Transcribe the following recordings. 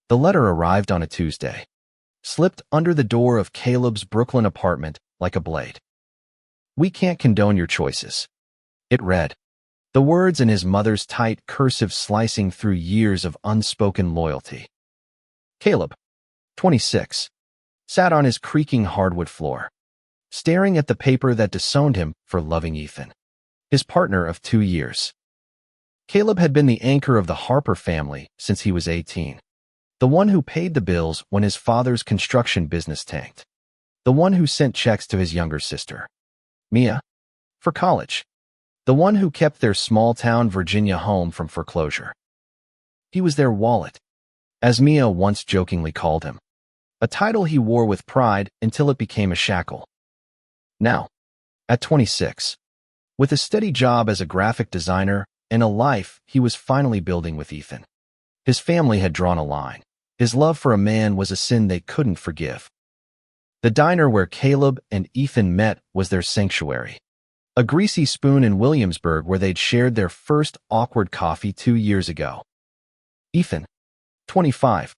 The letter arrived on a Tuesday, slipped under the door of Caleb's Brooklyn apartment like a blade. "We can't condone your choices," it read, the words in his mother's tight cursive slicing through years of unspoken loyalty. Caleb, 26, sat on his creaking hardwood floor, staring at the paper that disowned him for loving Ethan, his partner of 2 years. Caleb had been the anchor of the Harper family since he was 18, the one who paid the bills when his father's construction business tanked, the one who sent checks to his younger sister, Mia, for college, the one who kept their small-town Virginia home from foreclosure. He was their wallet, as Mia once jokingly called him, a title he wore with pride until it became a shackle. Now, at 26, with a steady job as a graphic designer and a life he was finally building with Ethan, his family had drawn a line. His love for a man was a sin they couldn't forgive. The diner where Caleb and Ethan met was their sanctuary, a greasy spoon in Williamsburg where they'd shared their first awkward coffee 2 years ago. Ethan, 25,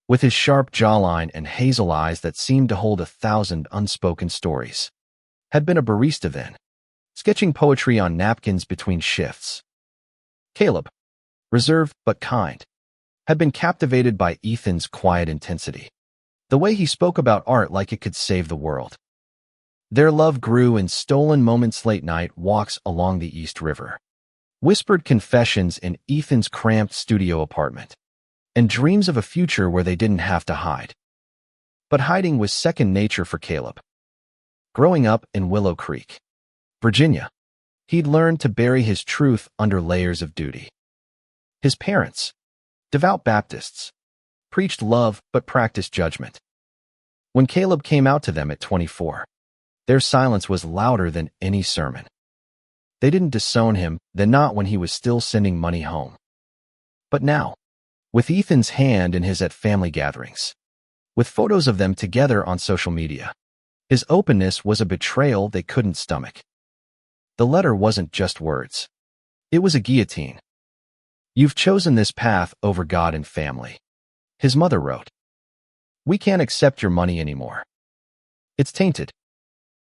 with his sharp jawline and hazel eyes that seemed to hold 1,000 unspoken stories, had been a barista then, sketching poetry on napkins between shifts. Caleb, reserved but kind, had been captivated by Ethan's quiet intensity, the way he spoke about art like it could save the world. Their love grew in stolen moments, late-night walks along the East River, whispered confessions in Ethan's cramped studio apartment, and dreams of a future where they didn't have to hide. But hiding was second nature for Caleb. Growing up in Willow Creek, Virginia, he'd learned to bury his truth under layers of duty. His parents, devout Baptists, preached love but practiced judgment. When Caleb came out to them at 24, their silence was louder than any sermon. They didn't disown him, then not when he was still sending money home. But now, with Ethan's hand in his at family gatherings, with photos of them together on social media, his openness was a betrayal they couldn't stomach. The letter wasn't just words. It was a guillotine. "You've chosen this path over God and family," his mother wrote. "We can't accept your money anymore. It's tainted."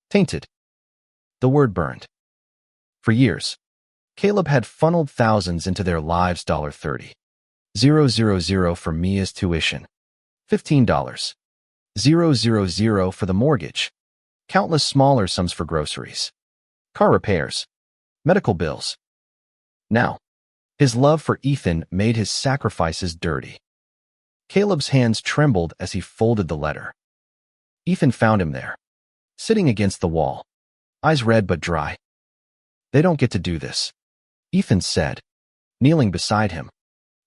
Tainted. The word burned. For years, Caleb had funneled thousands into their lives. $30,000 for Mia's tuition, $15,000 for the mortgage, countless smaller sums for groceries, car repairs, medical bills. Now, his love for Ethan made his sacrifices dirty. Caleb's hands trembled as he folded the letter. Ethan found him there, sitting against the wall, eyes red but dry. "They don't get to do this," Ethan said, kneeling beside him,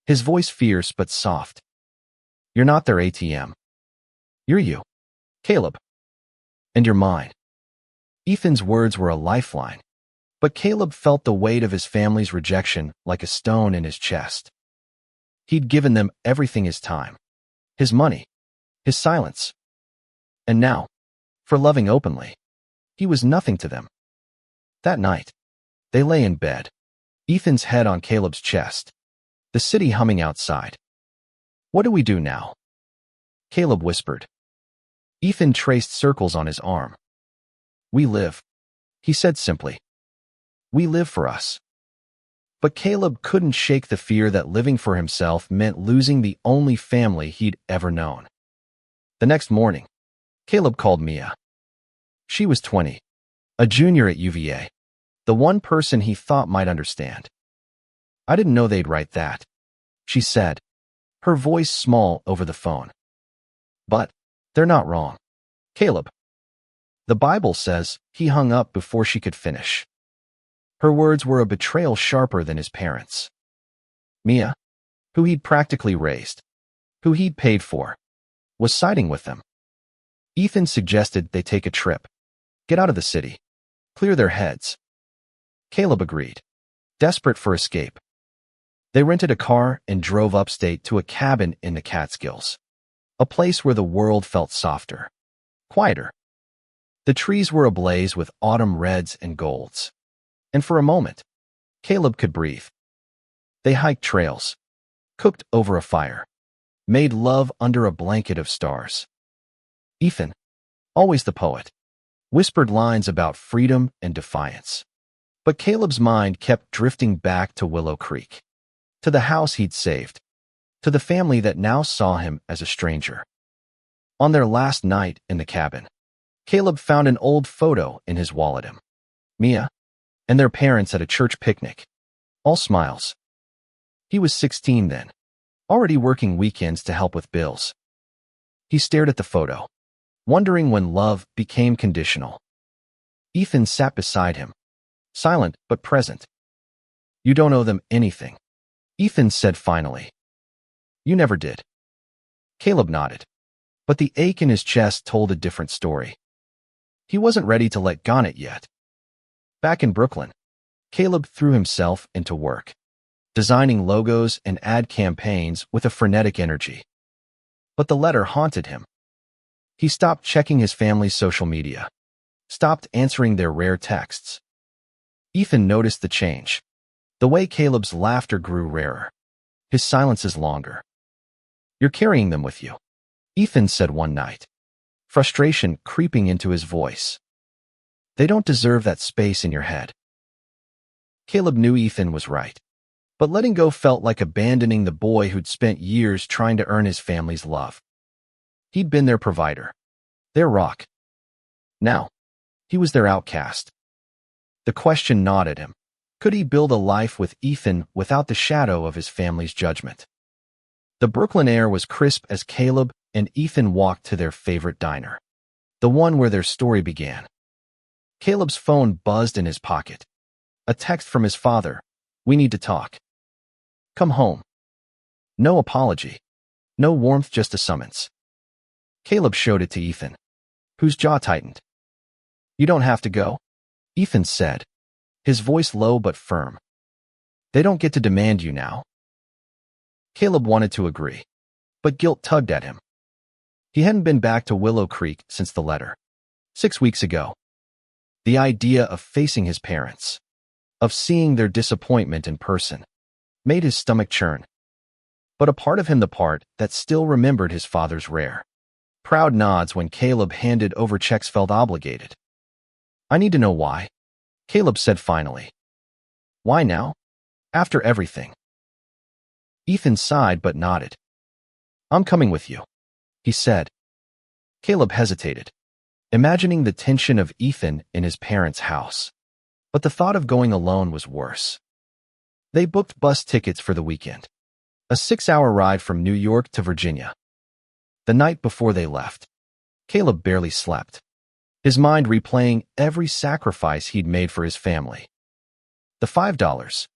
his voice fierce but soft. "You're not their ATM. You're you, Caleb. And you're mine." Ethan's words were a lifeline, but Caleb felt the weight of his family's rejection like a stone in his chest. He'd given them everything: his time, his money, his silence. And now, for loving openly, he was nothing to them. That night, they lay in bed, Ethan's head on Caleb's chest, the city humming outside. "What do we do now?" Caleb whispered. Ethan traced circles on his arm. "We live," he said simply. "We live for us." But Caleb couldn't shake the fear that living for himself meant losing the only family he'd ever known. The next morning, Caleb called Mia. She was 20, a junior at UVA, the one person he thought might understand. "I didn't know they'd write that," she said, her voice small over the phone. "But they're not wrong, Caleb. The Bible says," he hung up before she could finish. Her words were a betrayal sharper than his parents'. Mia, who he'd practically raised, who he'd paid for, was siding with them. Ethan suggested they take a trip, get out of the city, clear their heads. Caleb agreed, desperate for escape. They rented a car and drove upstate to a cabin in the Catskills, a place where the world felt softer, quieter. The trees were ablaze with autumn reds and golds, and for a moment, Caleb could breathe. They hiked trails, cooked over a fire, made love under a blanket of stars. Ethan, always the poet, whispered lines about freedom and defiance. But Caleb's mind kept drifting back to Willow Creek, to the house he'd saved, to the family that now saw him as a stranger. On their last night in the cabin, Caleb found an old photo in his wallet. Mia and their parents at a church picnic, all smiles. He was 16 then, already working weekends to help with bills. He stared at the photo, wondering when love became conditional. Ethan sat beside him, silent but present. "You don't owe them anything," Ethan said finally. "You never did." Caleb nodded, but the ache in his chest told a different story. He wasn't ready to let go it yet. Back in Brooklyn, Caleb threw himself into work, designing logos and ad campaigns with a frenetic energy. But the letter haunted him. He stopped checking his family's social media, stopped answering their rare texts. Ethan noticed the change. The way Caleb's laughter grew rarer, his silences longer. "You're carrying them with you," Ethan said one night, frustration creeping into his voice. "They don't deserve that space in your head." Caleb knew Ethan was right, but letting go felt like abandoning the boy who'd spent years trying to earn his family's love. He'd been their provider, their rock. Now, he was their outcast. The question gnawed at him. Could he build a life with Ethan without the shadow of his family's judgment? The Brooklyn air was crisp as Caleb and Ethan walked to their favorite diner, the one where their story began. Caleb's phone buzzed in his pocket. A text from his father. "We need to talk. Come home." No apology. No warmth, just a summons. Caleb showed it to Ethan, whose jaw tightened. "You don't have to go," Ethan said, his voice low but firm. "They don't get to demand you now." Caleb wanted to agree, but guilt tugged at him. He hadn't been back to Willow Creek since the letter. 6 weeks ago. The idea of facing his parents, of seeing their disappointment in person, made his stomach churn. But a part of him, the part that still remembered his father's rare, proud nods when Caleb handed over checks, felt obligated. "I need to know why," Caleb said finally. "Why now? After everything?" Ethan sighed but nodded. "I'm coming with you," he said. Caleb hesitated, imagining the tension of Ethan in his parents' house. But the thought of going alone was worse. They booked bus tickets for the weekend, a 6-hour ride from New York to Virginia. The night before they left, Caleb barely slept, his mind replaying every sacrifice he'd made for his family. The $5,000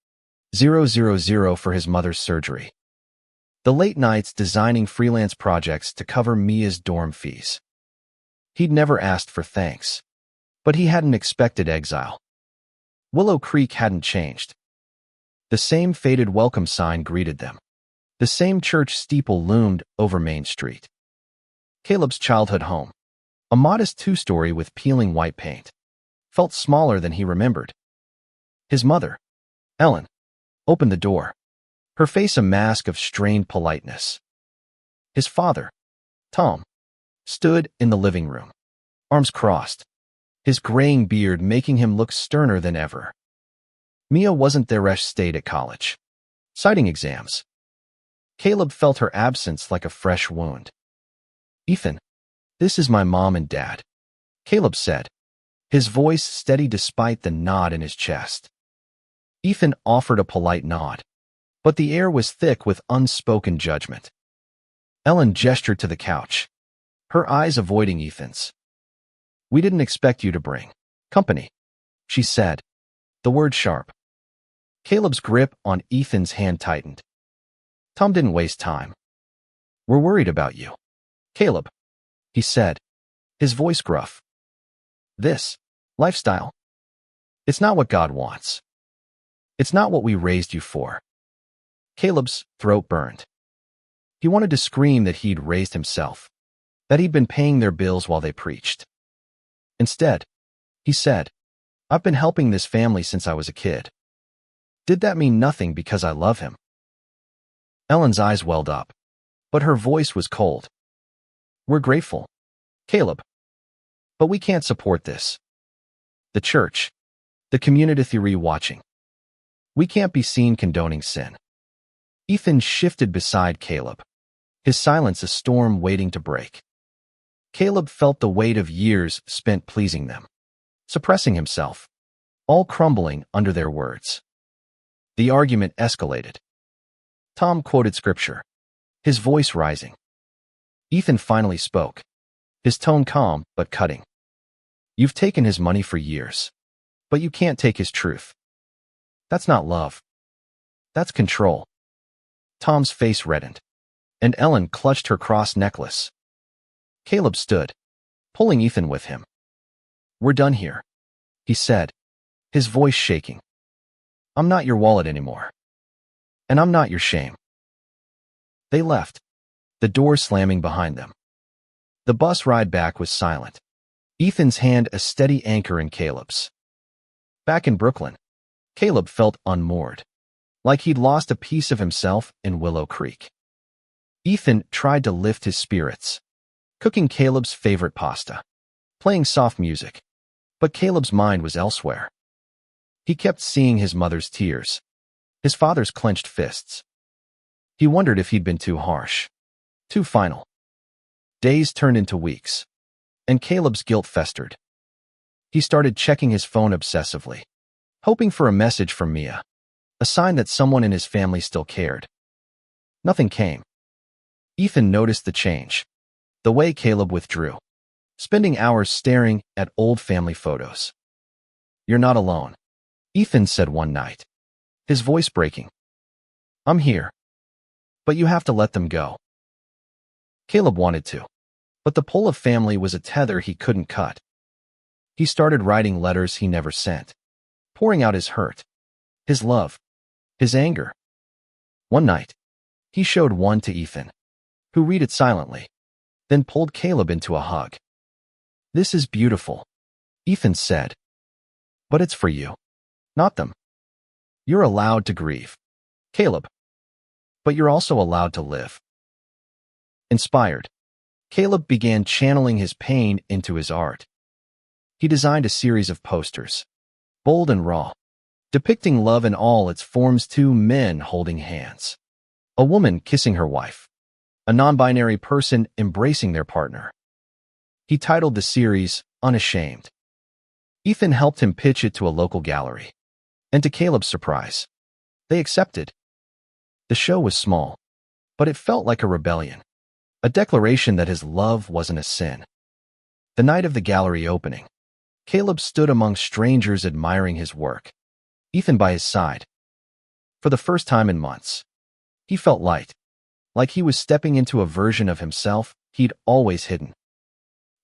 for his mother's surgery. The late nights designing freelance projects to cover Mia's dorm fees. He'd never asked for thanks, but he hadn't expected exile. Willow Creek hadn't changed. The same faded welcome sign greeted them. The same church steeple loomed over Main Street. Caleb's childhood home, a modest 2-story with peeling white paint, felt smaller than he remembered. His mother, Ellen, opened the door, her face a mask of strained politeness. His father, Tom, stood in the living room, arms crossed, his graying beard making him look sterner than ever. Mia wasn't there. Resh stayed at college, citing exams. Caleb felt her absence like a fresh wound. "Ethan, this is my mom and dad," Caleb said, his voice steady despite the knot in his chest. Ethan offered a polite nod, but the air was thick with unspoken judgment. Ellen gestured to the couch, her eyes avoiding Ethan's. "We didn't expect you to bring company," she said, the word sharp. Caleb's grip on Ethan's hand tightened. Tom didn't waste time. "We're worried about you, Caleb," he said, his voice gruff. "This lifestyle, it's not what God wants. It's not what we raised you for." Caleb's throat burned. He wanted to scream that he'd raised himself, that he'd been paying their bills while they preached. Instead, he said, "I've been helping this family since I was a kid. Did that mean nothing because I love him?" Ellen's eyes welled up, but her voice was cold. We're grateful, Caleb, but we can't support this. The church, the community theory watching. We can't be seen condoning sin. Ethan shifted beside Caleb, his silence a storm waiting to break. Caleb felt the weight of years spent pleasing them, suppressing himself, all crumbling under their words. The argument escalated. Tom quoted scripture, his voice rising. Ethan finally spoke, his tone calm but cutting. You've taken his money for years, but you can't take his truth. That's not love. That's control. Tom's face reddened, and Ellen clutched her cross necklace. Caleb stood, pulling Ethan with him. We're done here, he said, his voice shaking. I'm not your wallet anymore. And I'm not your shame. They left, the door slamming behind them. The bus ride back was silent, Ethan's hand a steady anchor in Caleb's. Back in Brooklyn, Caleb felt unmoored, like he'd lost a piece of himself in Willow Creek. Ethan tried to lift his spirits, cooking Caleb's favorite pasta, playing soft music, but Caleb's mind was elsewhere. He kept seeing his mother's tears, his father's clenched fists. He wondered if he'd been too harsh, too final. Days turned into weeks, and Caleb's guilt festered. He started checking his phone obsessively, hoping for a message from Mia, a sign that someone in his family still cared. Nothing came. Ethan noticed the change, the way Caleb withdrew, spending hours staring at old family photos. You're not alone, Ethan said one night, his voice breaking. I'm here. But you have to let them go. Caleb wanted to, but the pull of family was a tether he couldn't cut. He started writing letters he never sent, pouring out his hurt, his love, his anger. One night, he showed one to Ethan, who read it silently, then pulled Caleb into a hug. This is beautiful, Ethan said. But it's for you, not them. You're allowed to grieve, Caleb. But you're also allowed to live. Inspired, Caleb began channeling his pain into his art. He designed a series of posters, bold and raw, depicting love in all its forms: two men holding hands, a woman kissing her wife, a non-binary person embracing their partner. He titled the series Unashamed. Ethan helped him pitch it to a local gallery, and to Caleb's surprise, they accepted. The show was small, but it felt like a rebellion, a declaration that his love wasn't a sin. The night of the gallery opening, Caleb stood among strangers admiring his work, Ethan by his side. For the first time in months, he felt light, like he was stepping into a version of himself he'd always hidden.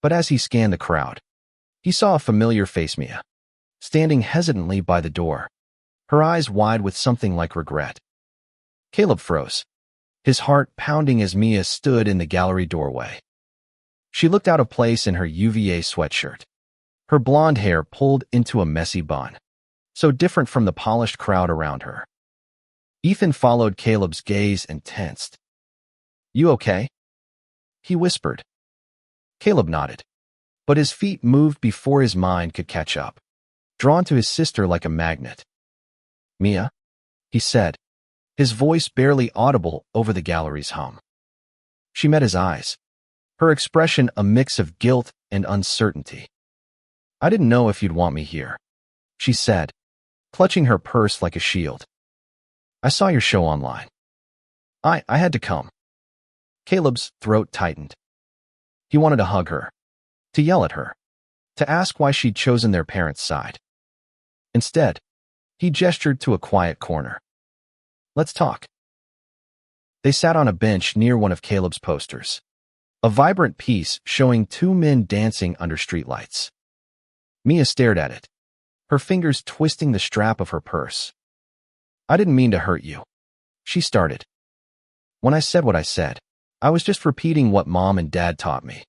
But as he scanned the crowd, he saw a familiar face: Mia, standing hesitantly by the door, her eyes wide with something like regret. Caleb froze, his heart pounding as Mia stood in the gallery doorway. She looked out of place in her UVA sweatshirt, her blonde hair pulled into a messy bun, so different from the polished crowd around her. Ethan followed Caleb's gaze and tensed. You okay? He whispered. Caleb nodded, but his feet moved before his mind could catch up, drawn to his sister like a magnet. Mia, he said, his voice barely audible over the gallery's hum. She met his eyes, her expression a mix of guilt and uncertainty. I didn't know if you'd want me here, she said, clutching her purse like a shield. I saw your show online. I had to come. Caleb's throat tightened. He wanted to hug her, to yell at her, to ask why she'd chosen their parents' side. Instead, he gestured to a quiet corner. Let's talk. They sat on a bench near one of Caleb's posters, a vibrant piece showing two men dancing under streetlights. Mia stared at it, her fingers twisting the strap of her purse. I didn't mean to hurt you, she started. When I said what I said, I was just repeating what Mom and Dad taught me.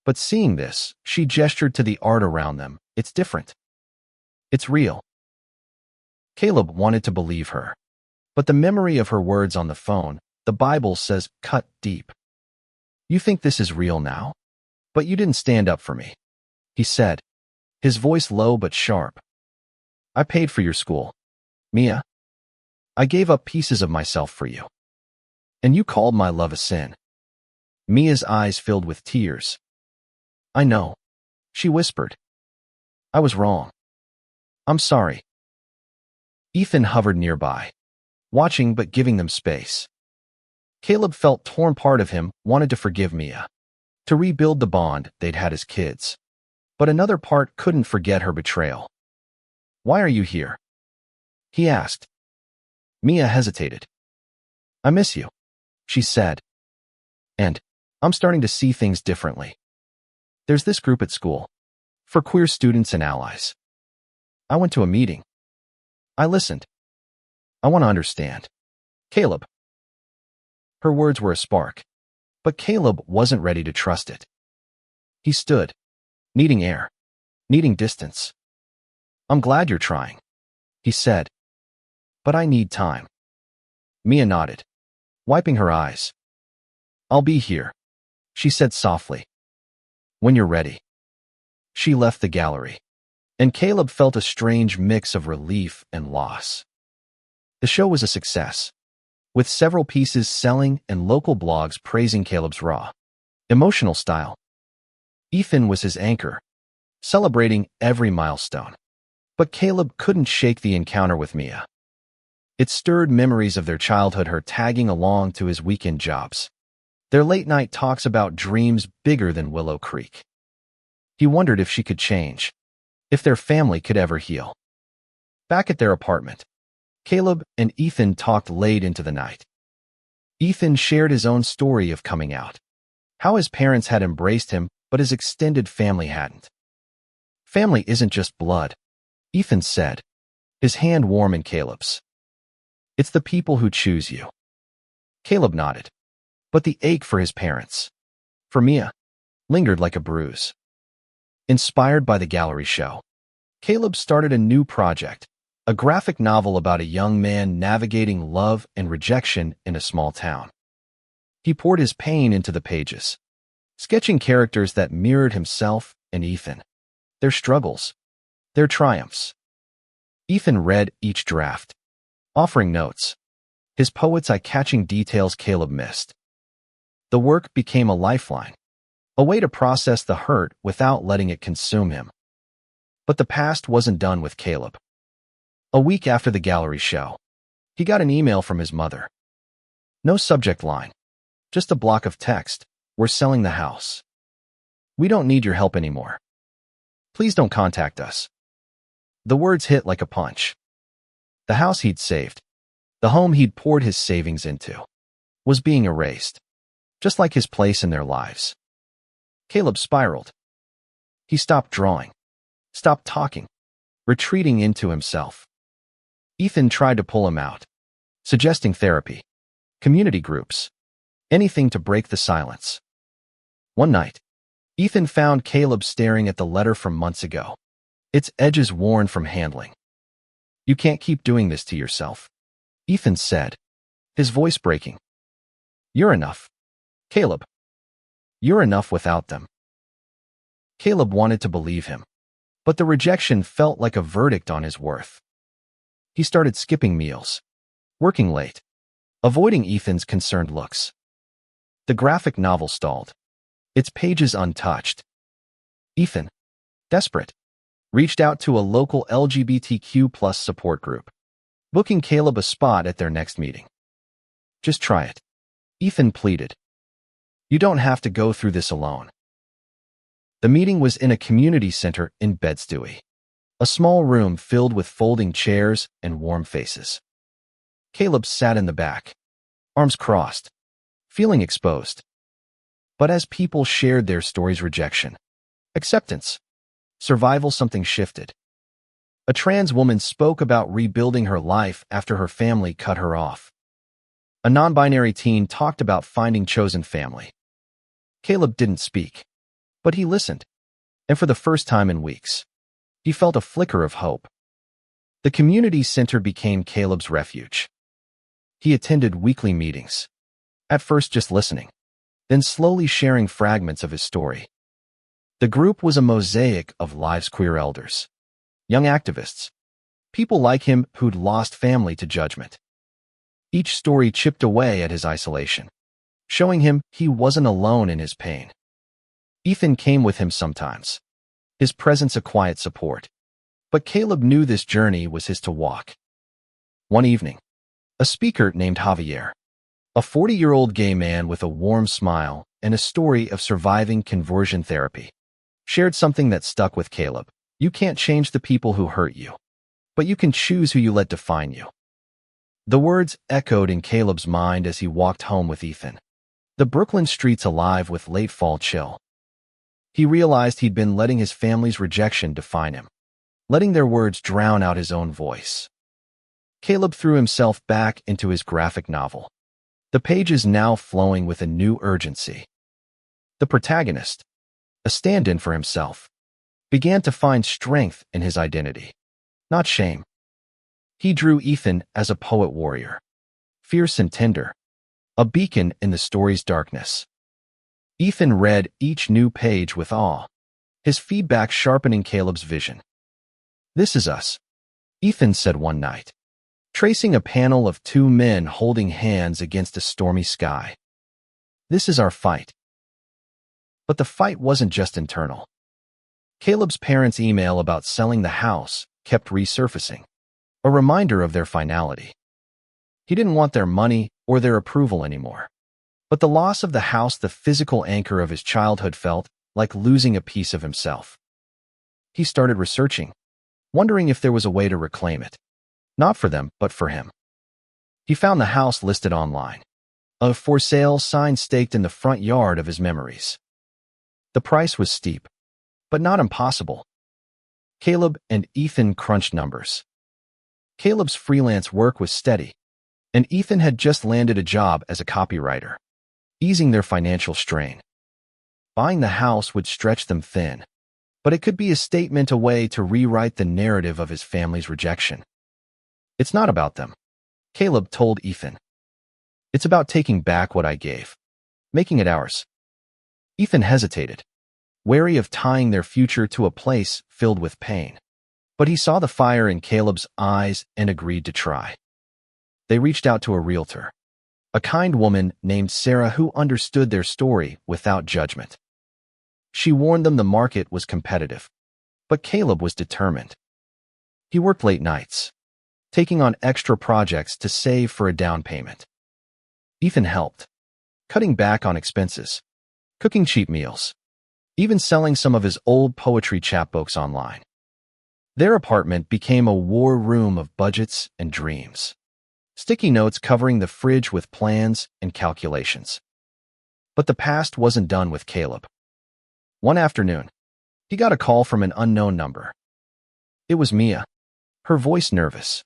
But seeing this, she gestured to the art around them. It's different. It's real. Caleb wanted to believe her, but the memory of her words on the phone The Bible says cut deep. You think this is real now? But you didn't stand up for me, he said, his voice low but sharp. I paid for your school, Mia. I gave up pieces of myself for you. And you called my love a sin. Mia's eyes filled with tears. I know, she whispered. I was wrong. I'm sorry. Ethan hovered nearby, watching but giving them space. Caleb felt torn. Part of him wanted to forgive Mia, to rebuild the bond they'd had as kids. But another part couldn't forget her betrayal. Why are you here? He asked. Mia hesitated. I miss you, she said. And I'm starting to see things differently. There's this group at school, for queer students and allies. I went to a meeting. I listened. I want to understand. Caleb. Her words were a spark, but Caleb wasn't ready to trust it. He stood, needing air, needing distance. I'm glad you're trying, he said. But I need time. Mia nodded, wiping her eyes. I'll be here, she said softly. When you're ready. She left the gallery, and Caleb felt a strange mix of relief and loss. The show was a success, with several pieces selling and local blogs praising Caleb's raw, emotional style. Ethan was his anchor, celebrating every milestone. But Caleb couldn't shake the encounter with Mia. It stirred memories of their childhood, her tagging along to his weekend jobs, their late-night talks about dreams bigger than Willow Creek. He wondered if she could change, if their family could ever heal. Back at their apartment, Caleb and Ethan talked late into the night. Ethan shared his own story of coming out, how his parents had embraced him, but his extended family hadn't. Family isn't just blood, Ethan said, his hand warm in Caleb's. It's the people who choose you. Caleb nodded, but the ache for his parents, for Mia, lingered like a bruise. Inspired by the gallery show, Caleb started a new project, a graphic novel about a young man navigating love and rejection in a small town. He poured his pain into the pages, sketching characters that mirrored himself and Ethan, their struggles, their triumphs. Ethan read each draft, offering notes, his poet's eye-catching details Caleb missed. The work became a lifeline, a way to process the hurt without letting it consume him. But the past wasn't done with Caleb. A week after the gallery show, he got an email from his mother. No subject line, just a block of text. We're selling the house. We don't need your help anymore. Please don't contact us. The words hit like a punch. The house he'd saved, the home he'd poured his savings into, was being erased, just like his place in their lives. Caleb spiraled. He stopped drawing, stopped talking, retreating into himself. Ethan tried to pull him out, suggesting therapy, community groups, anything to break the silence. One night, Ethan found Caleb staring at the letter from months ago, its edges worn from handling. You can't keep doing this to yourself, Ethan said, his voice breaking. You're enough, Caleb. You're enough without them. Caleb wanted to believe him, but the rejection felt like a verdict on his worth. He started skipping meals, working late, avoiding Ethan's concerned looks. The graphic novel stalled, its pages untouched. Ethan, desperate, reached out to a local LGBTQ+ support group, booking Caleb a spot at their next meeting. Just try it, Ethan pleaded. You don't have to go through this alone. The meeting was in a community center in Bed-Stuy, a small room filled with folding chairs and warm faces. Caleb sat in the back, arms crossed, feeling exposed. But as people shared their stories, rejection, acceptance, survival, something shifted. A trans woman spoke about rebuilding her life after her family cut her off. A non-binary teen talked about finding chosen family. Caleb didn't speak, but he listened, and for the first time in weeks, he felt a flicker of hope. The community center became Caleb's refuge. He attended weekly meetings, at first just listening, then slowly sharing fragments of his story. The group was a mosaic of lives queer elders, young activists, people like him who'd lost family to judgment. Each story chipped away at his isolation, showing him he wasn't alone in his pain. Ethan came with him sometimes, his presence a quiet support. But Caleb knew this journey was his to walk. One evening, a speaker named Javier, a 40-year-old gay man with a warm smile and a story of surviving conversion therapy, shared something that stuck with Caleb. You can't change the people who hurt you, but you can choose who you let define you. The words echoed in Caleb's mind as he walked home with Ethan, the Brooklyn streets alive with late fall chill. He realized he'd been letting his family's rejection define him, letting their words drown out his own voice. Caleb threw himself back into his graphic novel, the pages now flowing with a new urgency. The protagonist, a stand-in for himself, began to find strength in his identity, not shame. He drew Ethan as a poet warrior, fierce and tender, a beacon in the story's darkness. Ethan read each new page with awe, his feedback sharpening Caleb's vision. "This is us," Ethan said one night, tracing a panel of two men holding hands against a stormy sky. "This is our fight." But the fight wasn't just internal. Caleb's parents' email about selling the house kept resurfacing, a reminder of their finality. He didn't want their money or their approval anymore. But the loss of the house, the physical anchor of his childhood, felt like losing a piece of himself. He started researching, wondering if there was a way to reclaim it. Not for them, but for him. He found the house listed online, a for sale sign staked in the front yard of his memories. The price was steep, but not impossible. Caleb and Ethan crunched numbers. Caleb's freelance work was steady, and Ethan had just landed a job as a copywriter, easing their financial strain. Buying the house would stretch them thin, but it could be a statement, a way to rewrite the narrative of his family's rejection. "It's not about them," Caleb told Ethan. "It's about taking back what I gave, making it ours." Ethan hesitated, wary of tying their future to a place filled with pain. But he saw the fire in Caleb's eyes and agreed to try. They reached out to a realtor, a kind woman named Sarah who understood their story without judgment. She warned them the market was competitive, but Caleb was determined. He worked late nights, taking on extra projects to save for a down payment. Ethan helped, cutting back on expenses, cooking cheap meals, even selling some of his old poetry chapbooks online. Their apartment became a war room of budgets and dreams, sticky notes covering the fridge with plans and calculations. But the past wasn't done with Caleb. One afternoon, he got a call from an unknown number. It was Mia, her voice nervous.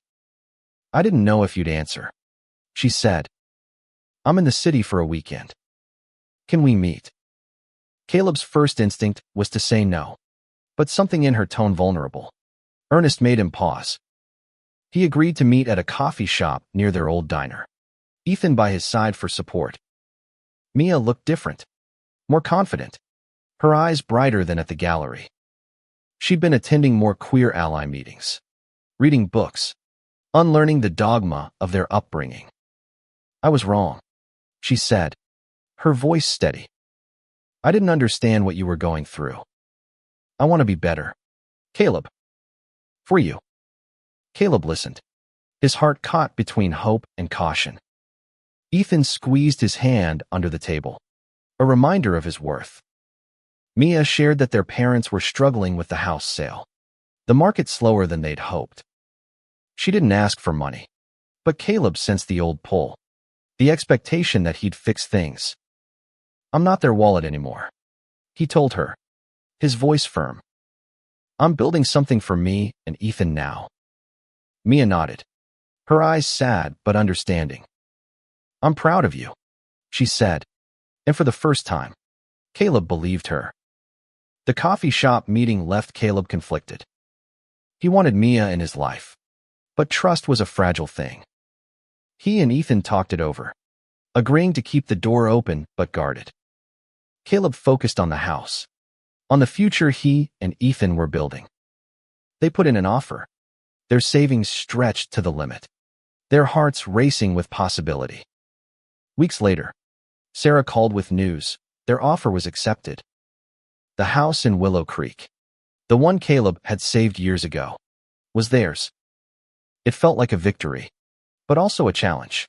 "I didn't know if you'd answer," she said. "I'm in the city for a weekend. Can we meet?" Caleb's first instinct was to say no, but something in her tone, vulnerable, earnest, made him pause. He agreed to meet at a coffee shop near their old diner, Ethan by his side for support. Mia looked different, more confident, her eyes brighter than at the gallery. She'd been attending more queer ally meetings, reading books, unlearning the dogma of their upbringing. "I was wrong," she said, her voice steady. "I didn't understand what you were going through. I want to be better, Caleb. For you." Caleb listened, his heart caught between hope and caution. Ethan squeezed his hand under the table, a reminder of his worth. Mia shared that their parents were struggling with the house sale, the market slower than they'd hoped. She didn't ask for money, but Caleb sensed the old pull, the expectation that he'd fix things. "I'm not their wallet anymore," he told her, his voice firm. "I'm building something for me and Ethan now." Mia nodded, her eyes sad but understanding. "I'm proud of you," she said, and for the first time, Caleb believed her. The coffee shop meeting left Caleb conflicted. He wanted Mia in his life, but trust was a fragile thing. He and Ethan talked it over, agreeing to keep the door open but guarded. Caleb focused on the house, on the future he and Ethan were building. They put in an offer, their savings stretched to the limit, their hearts racing with possibility. Weeks later, Sarah called with news. Their offer was accepted. The house in Willow Creek, the one Caleb had saved years ago, was theirs. It felt like a victory, but also a challenge.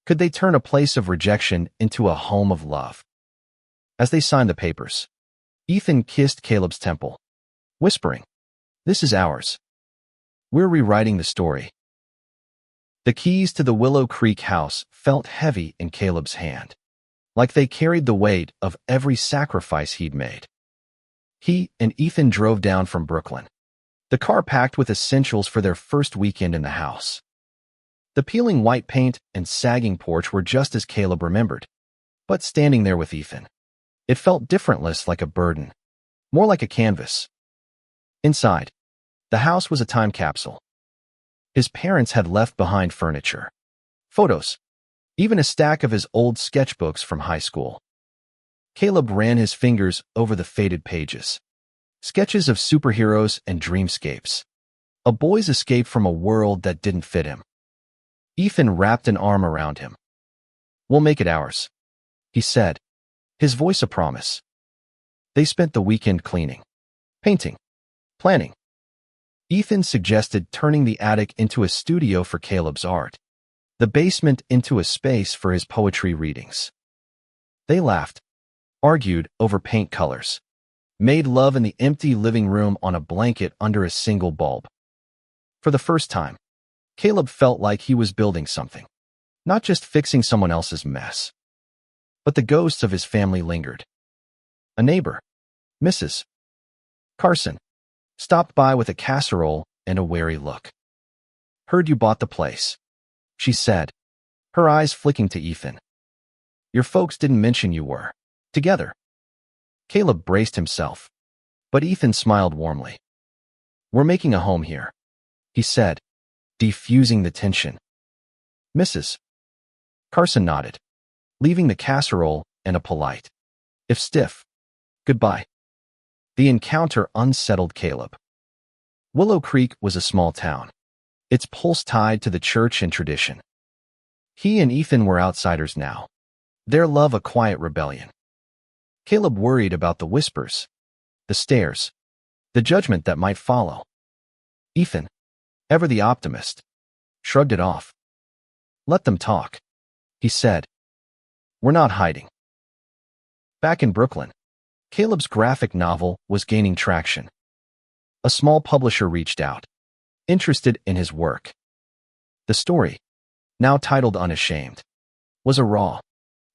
Could they turn a place of rejection into a home of love? As they signed the papers, Ethan kissed Caleb's temple, whispering, "This is ours. We're rewriting the story." The keys to the Willow Creek house felt heavy in Caleb's hand, like they carried the weight of every sacrifice he'd made. He and Ethan drove down from Brooklyn, the car packed with essentials for their first weekend in the house. The peeling white paint and sagging porch were just as Caleb remembered, but standing there with Ethan, it felt different, less like a burden, more like a canvas. Inside, the house was a time capsule. His parents had left behind furniture, photos, even a stack of his old sketchbooks from high school. Caleb ran his fingers over the faded pages. Sketches of superheroes and dreamscapes. A boy's escape from a world that didn't fit him. Ethan wrapped an arm around him. "We'll make it ours," he said, his voice a promise. They spent the weekend cleaning, painting, planning. Ethan suggested turning the attic into a studio for Caleb's art, the basement into a space for his poetry readings. They laughed, argued over paint colors, made love in the empty living room on a blanket under a single bulb. For the first time, Caleb felt like he was building something, not just fixing someone else's mess. But the ghosts of his family lingered. A neighbor, Mrs. Carson, stopped by with a casserole and a wary look. "Heard you bought the place," she said, her eyes flicking to Ethan. "Your folks didn't mention you were together." Caleb braced himself, but Ethan smiled warmly. "We're making a home here," he said, defusing the tension. Mrs. Carson nodded, leaving the casserole and a polite, if stiff, goodbye. The encounter unsettled Caleb. Willow Creek was a small town, its pulse tied to the church and tradition. He and Ethan were outsiders now, their love a quiet rebellion. Caleb worried about the whispers, the stares, the judgment that might follow. Ethan, ever the optimist, shrugged it off. "Let them talk," he said. "We're not hiding." Back in Brooklyn, Caleb's graphic novel was gaining traction. A small publisher reached out, interested in his work. The story, now titled Unashamed, was a raw,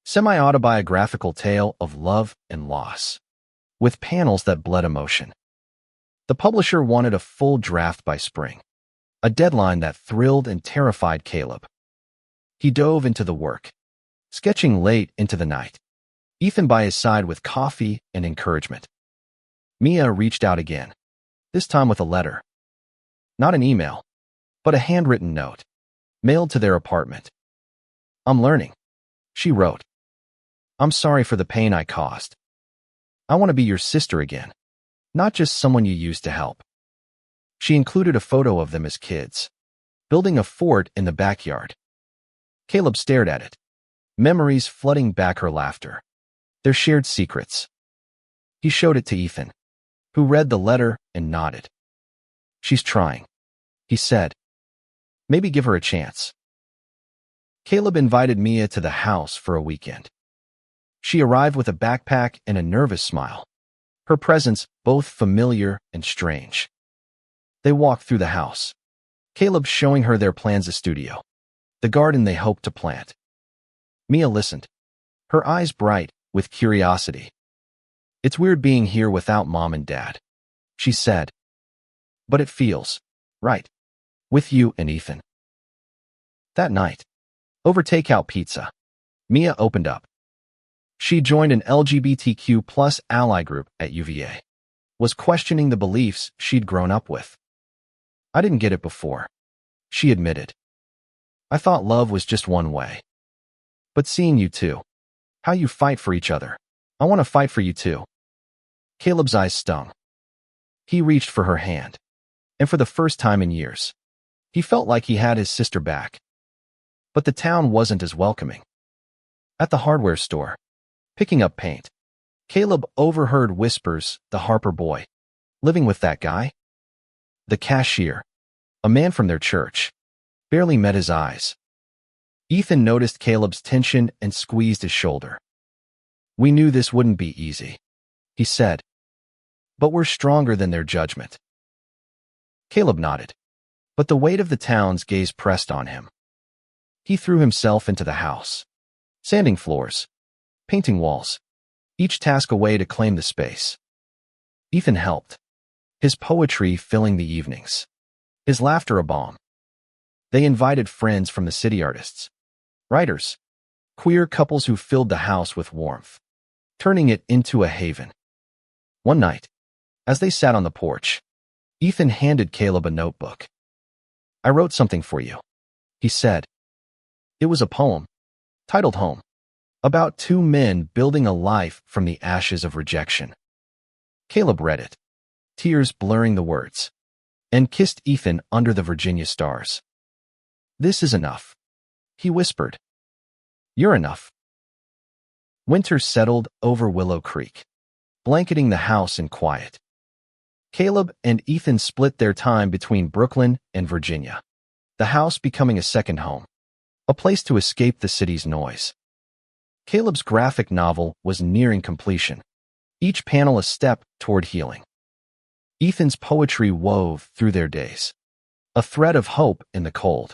semi-autobiographical tale of love and loss, with panels that bled emotion. The publisher wanted a full draft by spring, a deadline that thrilled and terrified Caleb. He dove into the work, sketching late into the night, Ethan by his side with coffee and encouragement. Mia reached out again, this time with a letter. Not an email, but a handwritten note, mailed to their apartment. "I'm learning," she wrote. "I'm sorry for the pain I caused. I want to be your sister again, not just someone you used to help." She included a photo of them as kids, building a fort in the backyard. Caleb stared at it, memories flooding back her laughter, their shared secrets. He showed it to Ethan, who read the letter and nodded. "She's trying," he said. "Maybe give her a chance." Caleb invited Mia to the house for a weekend. She arrived with a backpack and a nervous smile, her presence both familiar and strange. They walked through the house, Caleb showing her their plans a studio, the garden they hoped to plant. Mia listened, her eyes bright with curiosity. "It's weird being here without Mom and Dad," she said. "But it feels right, with you and Ethan." That night, over takeout pizza, Mia opened up. She joined an LGBTQ plus ally group at UVA, was questioning the beliefs she'd grown up with. "I didn't get it before," she admitted. "I thought love was just one way." But seeing you too. How you fight for each other. I want to fight for you too. Caleb's eyes stung. He reached for her hand. And for the first time in years, he felt like he had his sister back. But the town wasn't as welcoming. At the hardware store, picking up paint, Caleb overheard whispers, the Harper boy, living with that guy? The cashier, a man from their church, barely met his eyes. Ethan noticed Caleb's tension and squeezed his shoulder. We knew this wouldn't be easy, he said. But we're stronger than their judgment. Caleb nodded, but the weight of the town's gaze pressed on him. He threw himself into the house, sanding floors, painting walls, each task a way to claim the space. Ethan helped, his poetry filling the evenings, his laughter a balm. They invited friends from the city, artists, writers, queer couples who filled the house with warmth, turning it into a haven. One night, as they sat on the porch, Ethan handed Caleb a notebook. I wrote something for you, he said. It was a poem, titled Home, about two men building a life from the ashes of rejection. Caleb read it, tears blurring the words, and kissed Ethan under the Virginia stars. This is enough, he whispered. You're enough. Winter settled over Willow Creek, blanketing the house in quiet. Caleb and Ethan split their time between Brooklyn and Virginia, the house becoming a second home, a place to escape the city's noise. Caleb's graphic novel was nearing completion, each panel a step toward healing. Ethan's poetry wove through their days, a thread of hope in the cold.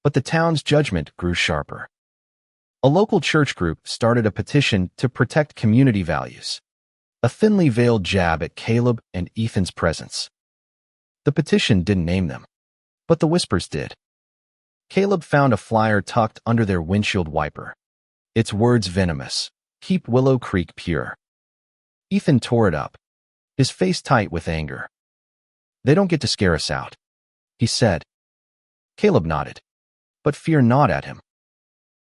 But the town's judgment grew sharper. A local church group started a petition to protect community values, a thinly veiled jab at Caleb and Ethan's presence. The petition didn't name them, but the whispers did. Caleb found a flyer tucked under their windshield wiper. Its words venomous, keep Willow Creek pure. Ethan tore it up, his face tight with anger. They don't get to scare us out, he said. Caleb nodded, but fear gnawed at him.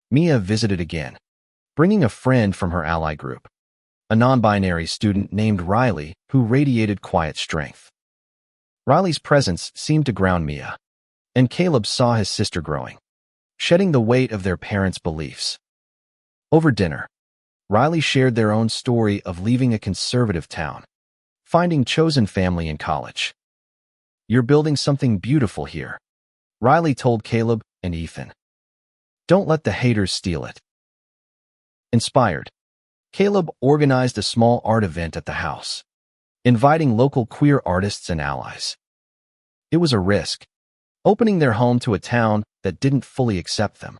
Mia visited again, bringing a friend from her ally group, a non-binary student named Riley who radiated quiet strength. Riley's presence seemed to ground Mia, and Caleb saw his sister growing, shedding the weight of their parents' beliefs. Over dinner, Riley shared their own story of leaving a conservative town, finding chosen family in college. You're building something beautiful here, Riley told Caleb and Ethan. Don't let the haters steal it. Inspired, Caleb organized a small art event at the house, inviting local queer artists and allies. It was a risk, opening their home to a town that didn't fully accept them.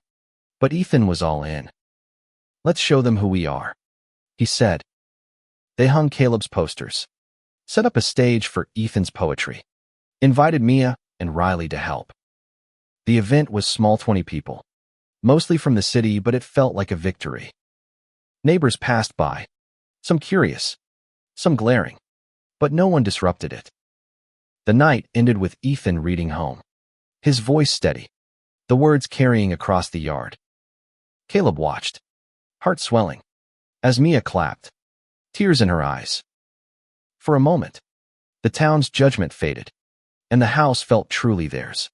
But Ethan was all in. Let's show them who we are, he said. They hung Caleb's posters, set up a stage for Ethan's poetry, invited Mia and Riley to help. The event was small, 20 people, mostly from the city, but it felt like a victory. Neighbors passed by, some curious, some glaring, but no one disrupted it. The night ended with Ethan reading Home, his voice steady, the words carrying across the yard. Caleb watched, heart swelling, as Mia clapped, tears in her eyes. For a moment, the town's judgment faded, and the house felt truly theirs.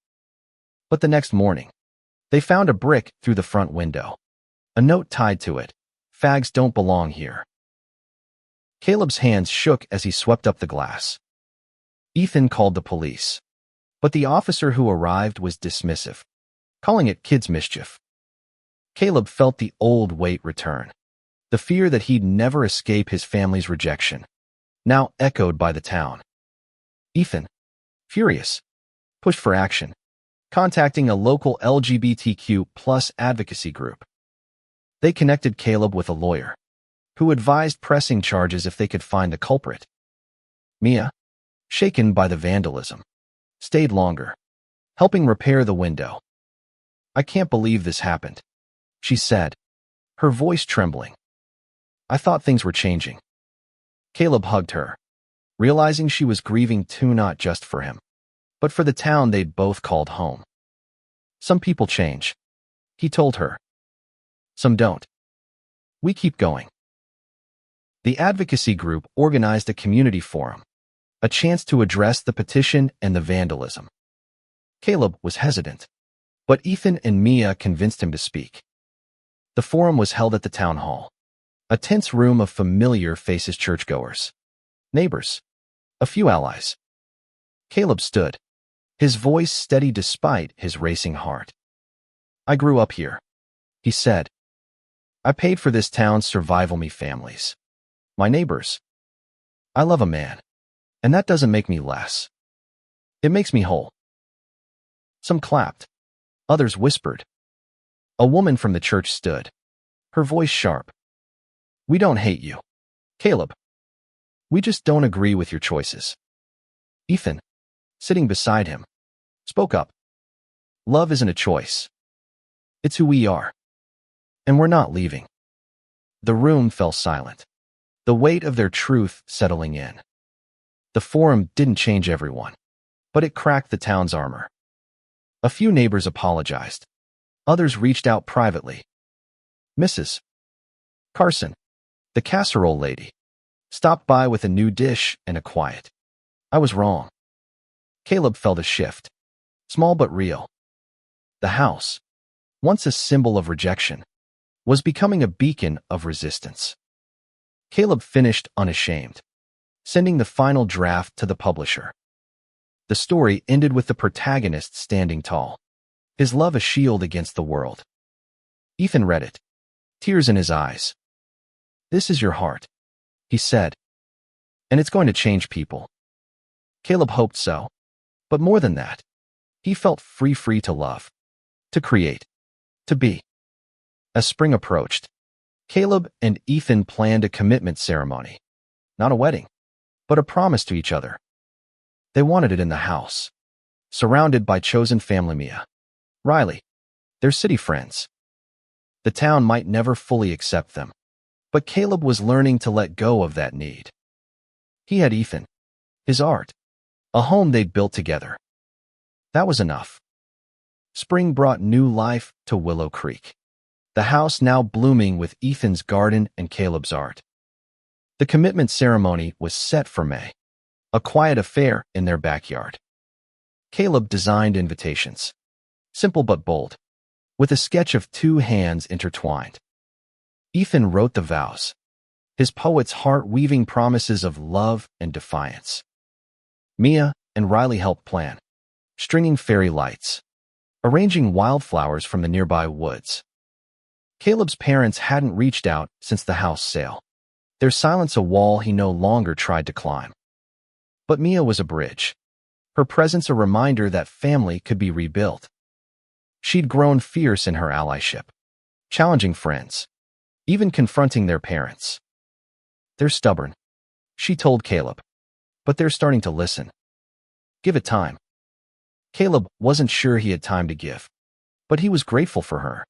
But the next morning, they found a brick through the front window, a note tied to it, fags don't belong here. Caleb's hands shook as he swept up the glass. Ethan called the police, but the officer who arrived was dismissive, calling it kids' mischief. Caleb felt the old weight return, the fear that he'd never escape his family's rejection, now echoed by the town. Ethan, furious, pushed for action, contacting a local LGBTQ plus advocacy group. They connected Caleb with a lawyer, who advised pressing charges if they could find the culprit. Mia, shaken by the vandalism, stayed longer, helping repair the window. I can't believe this happened, she said, her voice trembling. I thought things were changing. Caleb hugged her, realizing she was grieving too, not just for him, but for the town they'd both called home. Some people change, he told her. Some don't. We keep going. The advocacy group organized a community forum, a chance to address the petition and the vandalism. Caleb was hesitant, but Ethan and Mia convinced him to speak. The forum was held at the town hall, a tense room of familiar faces: churchgoers, neighbors, a few allies. Caleb stood, his voice steady despite his racing heart. I grew up here, he said. I paid for this town's survival, me families, my neighbors. I love a man, and that doesn't make me less. It makes me whole. Some clapped. Others whispered. A woman from the church stood, her voice sharp. We don't hate you, Caleb. We just don't agree with your choices. Ethan, sitting beside him, spoke up. Love isn't a choice. It's who we are. And we're not leaving. The room fell silent, the weight of their truth settling in. The forum didn't change everyone, but it cracked the town's armor. A few neighbors apologized. Others reached out privately. Mrs. Carson, the casserole lady, stopped by with a new dish and a quiet, I was wrong. Caleb felt a shift, small but real. The house, once a symbol of rejection, was becoming a beacon of resistance. Caleb finished unashamed, sending the final draft to the publisher. The story ended with the protagonist standing tall, his love a shield against the world. Ethan read it, tears in his eyes. This is your heart, he said, and it's going to change people. Caleb hoped so, but more than that, he felt free to love, to create, to be. As spring approached, Caleb and Ethan planned a commitment ceremony, not a wedding, but a promise to each other. They wanted it in the house, surrounded by chosen family: Mia, Riley, their city friends. The town might never fully accept them, but Caleb was learning to let go of that need. He had Ethan, his art, a home they'd built together. That was enough. Spring brought new life to Willow Creek, the house now blooming with Ethan's garden and Caleb's art. The commitment ceremony was set for May, a quiet affair in their backyard. Caleb designed invitations, simple but bold, with a sketch of two hands intertwined. Ethan wrote the vows, his poet's heart weaving promises of love and defiance. Mia and Riley helped plan, stringing fairy lights, arranging wildflowers from the nearby woods. Caleb's parents hadn't reached out since the house sale, their silence a wall he no longer tried to climb. But Mia was a bridge, her presence a reminder that family could be rebuilt. She'd grown fierce in her allyship, challenging friends, even confronting their parents. They're stubborn, she told Caleb, but they're starting to listen. Give it time. Caleb wasn't sure he had time to give, but he was grateful for her.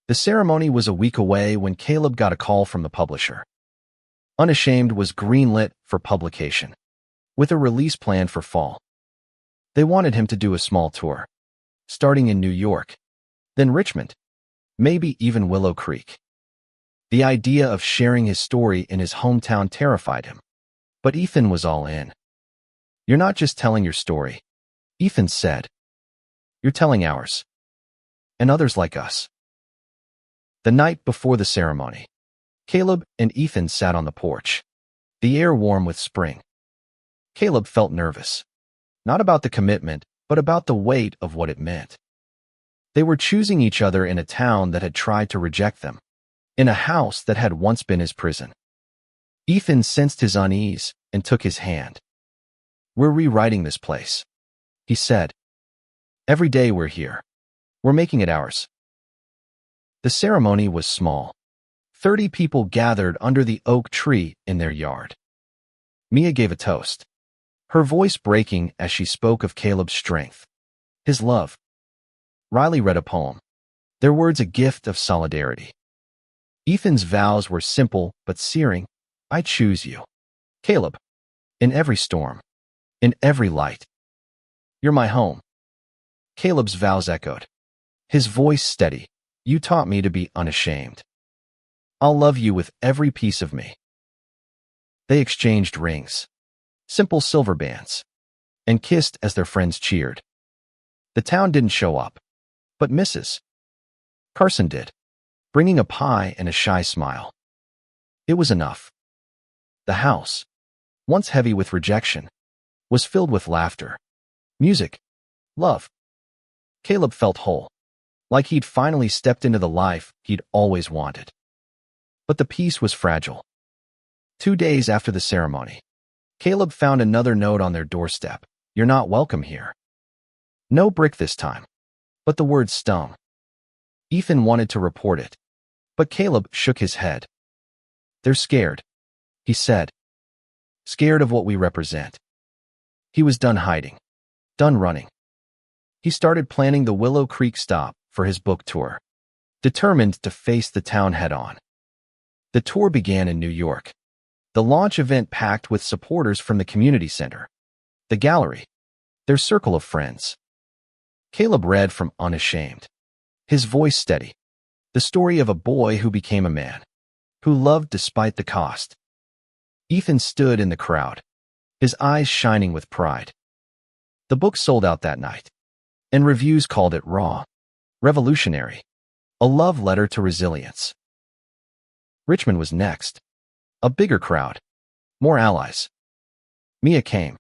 The ceremony was a week away when Caleb got a call from the publisher. Unashamed was greenlit for publication, with a release planned for fall. They wanted him to do a small tour, starting in New York, then Richmond, maybe even Willow Creek. The idea of sharing his story in his hometown terrified him, but Ethan was all in. You're not just telling your story, Ethan said. You're telling ours, and others like us. The night before the ceremony, Caleb and Ethan sat on the porch, the air warm with spring. Caleb felt nervous, not about the commitment, but about the weight of what it meant. They were choosing each other in a town that had tried to reject them, in a house that had once been his prison. Ethan sensed his unease and took his hand. We're rewriting this place, he said. Every day we're here. We're making it ours. The ceremony was small. 30 people gathered under the oak tree in their yard. Mia gave a toast, her voice breaking as she spoke of Caleb's strength, his love. Riley read a poem, their words a gift of solidarity. Ethan's vows were simple but searing. I choose you, Caleb, in every storm, in every light. You're my home. Caleb's vows echoed, his voice steady. You taught me to be unashamed. I'll love you with every piece of me. They exchanged rings, simple silver bands, and kissed as their friends cheered. The town didn't show up, but Mrs. Carson did, bringing a pie and a shy smile. It was enough. The house, once heavy with rejection, was filled with laughter, music, love. Caleb felt whole, like he'd finally stepped into the life he'd always wanted. But the peace was fragile. 2 days after the ceremony, Caleb found another note on their doorstep. You're not welcome here. No brick this time, but the word stung. Ethan wanted to report it, but Caleb shook his head. They're scared, he said. Scared of what we represent. He was done hiding, done running. He started planning the Willow Creek stop for his book tour, determined to face the town head-on. The tour began in New York. The launch event packed with supporters from the community center, the gallery, their circle of friends. Caleb read from Unashamed, his voice steady, the story of a boy who became a man, who loved despite the cost. Ethan stood in the crowd, his eyes shining with pride. The book sold out that night, and reviews called it raw, revolutionary, a love letter to resilience. Richmond was next. A bigger crowd, more allies. Mia came,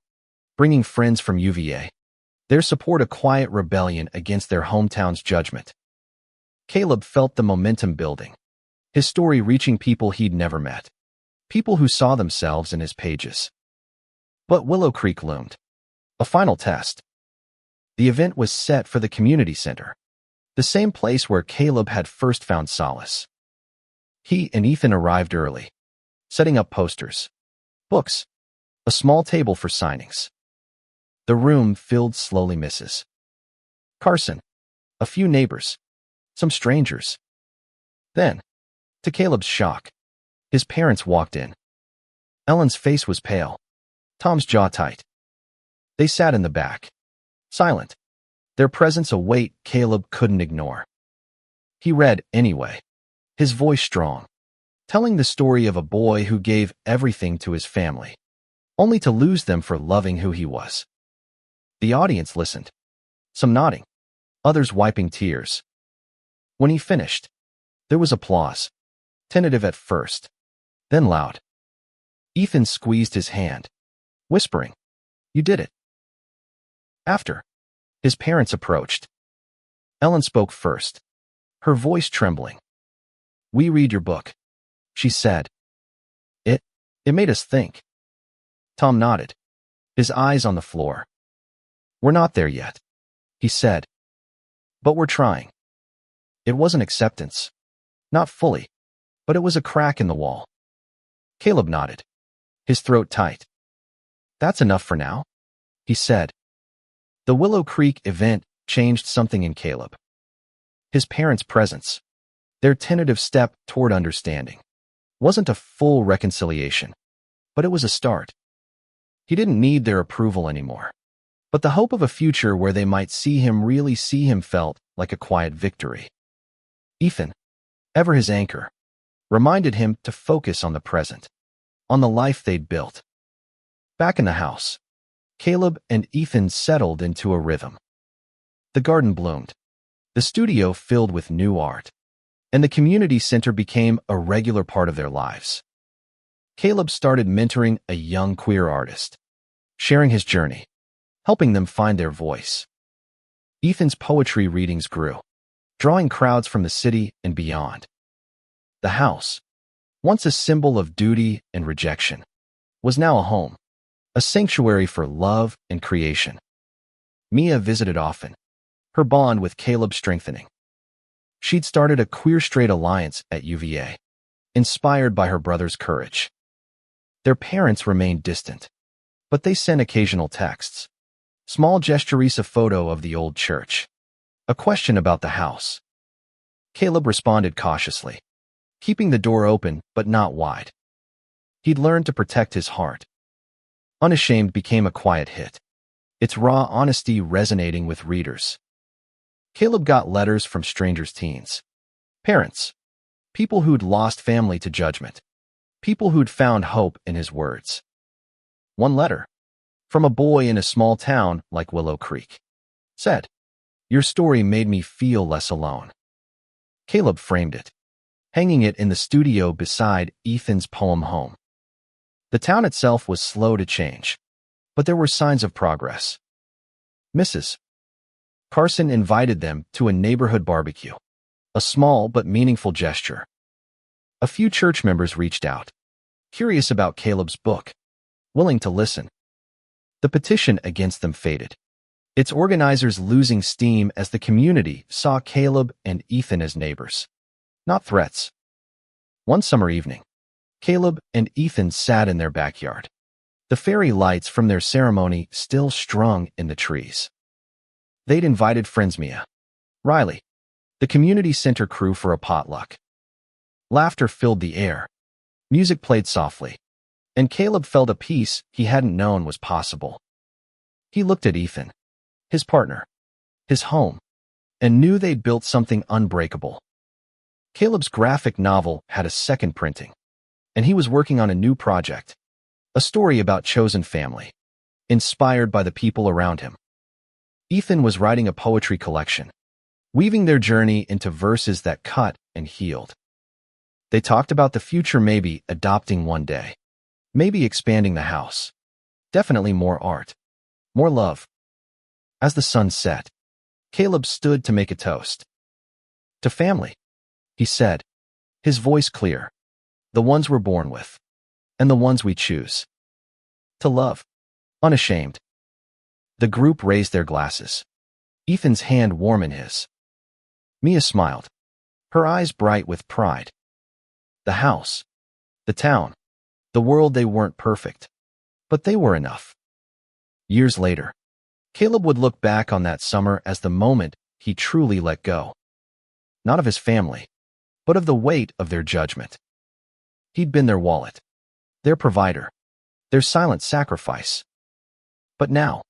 bringing friends from UVA, their support a quiet rebellion against their hometown's judgment. Caleb felt the momentum building, his story reaching people he'd never met, people who saw themselves in his pages. But Willow Creek loomed, a final test. The event was set for the community center, the same place where Caleb had first found solace. He and Ethan arrived early, setting up posters, books, a small table for signings. The room filled slowly. Mrs. Carson, a few neighbors, some strangers. Then, to Caleb's shock, his parents walked in. Ellen's face was pale, Tom's jaw tight. They sat in the back, silent, their presence a weight Caleb couldn't ignore. He read anyway, his voice strong, telling the story of a boy who gave everything to his family, only to lose them for loving who he was. The audience listened, some nodding, others wiping tears. When he finished, there was applause, tentative at first, then loud. Ethan squeezed his hand, whispering, "You did it." After, his parents approached. Ellen spoke first, her voice trembling. "We read your book," she said. It made us think." Tom nodded, his eyes on the floor. "We're not there yet," he said. "But we're trying." It wasn't acceptance. Not fully. But it was a crack in the wall. Caleb nodded, his throat tight. "That's enough for now," he said. The Willow Creek event changed something in Caleb. His parents' presence, their tentative step toward understanding, wasn't a full reconciliation, but it was a start. He didn't need their approval anymore, but the hope of a future where they might really see him felt like a quiet victory. Ethan, ever his anchor, reminded him to focus on the present, on the life they'd built. Back in the house, Caleb and Ethan settled into a rhythm. The garden bloomed, the studio filled with new art, and the community center became a regular part of their lives. Caleb started mentoring a young queer artist, sharing his journey, helping them find their voice. Ethan's poetry readings grew, drawing crowds from the city and beyond. The house, once a symbol of duty and rejection, was now a home, a sanctuary for love and creation. Mia visited often, her bond with Caleb strengthening. She'd started a queer straight alliance at UVA, inspired by her brother's courage. Their parents remained distant, but they sent occasional texts, small gestures, a photo of the old church, a question about the house. Caleb responded cautiously, keeping the door open but not wide. He'd learned to protect his heart. Unashamed became a quiet hit, its raw honesty resonating with readers. Caleb got letters from strangers' teens, Parents. People who'd lost family to judgment. People who'd found hope in his words. One letter. From a boy in a small town like Willow Creek. Said, "Your story made me feel less alone." Caleb framed it, hanging it in the studio beside Ethan's poem home. The town itself was slow to change, but there were signs of progress. Mrs. Carson invited them to a neighborhood barbecue, a small but meaningful gesture. A few church members reached out, curious about Caleb's book, willing to listen. The petition against them faded, its organizers losing steam as the community saw Caleb and Ethan as neighbors, not threats. One summer evening, Caleb and Ethan sat in their backyard, the fairy lights from their ceremony still strung in the trees. They'd invited friends Mia, Riley, the community center crew for a potluck. Laughter filled the air, music played softly, and Caleb felt a peace he hadn't known was possible. He looked at Ethan, his partner, his home, and knew they'd built something unbreakable. Caleb's graphic novel had a second printing, and he was working on a new project, a story about chosen family, inspired by the people around him. Ethan was writing a poetry collection, weaving their journey into verses that cut and healed. They talked about the future, maybe adopting one day, maybe expanding the house, definitely more art, more love. As the sun set, Caleb stood to make a toast. "To family," he said, his voice clear, "the ones we're born with, and the ones we choose. To love, unashamed." The group raised their glasses, Ethan's hand warm in his. Mia smiled, her eyes bright with pride. The house, the town, the world, they weren't perfect, but they were enough. Years later, Caleb would look back on that summer as the moment he truly let go. Not of his family, but of the weight of their judgment. He'd been their wallet, their provider, their silent sacrifice. But now,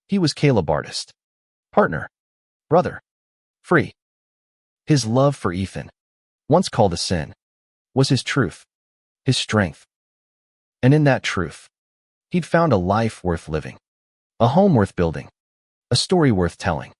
he was Caleb, artist, partner, brother, free. His love for Ethan, once called a sin, was his truth, his strength. And in that truth, he'd found a life worth living, a home worth building, a story worth telling.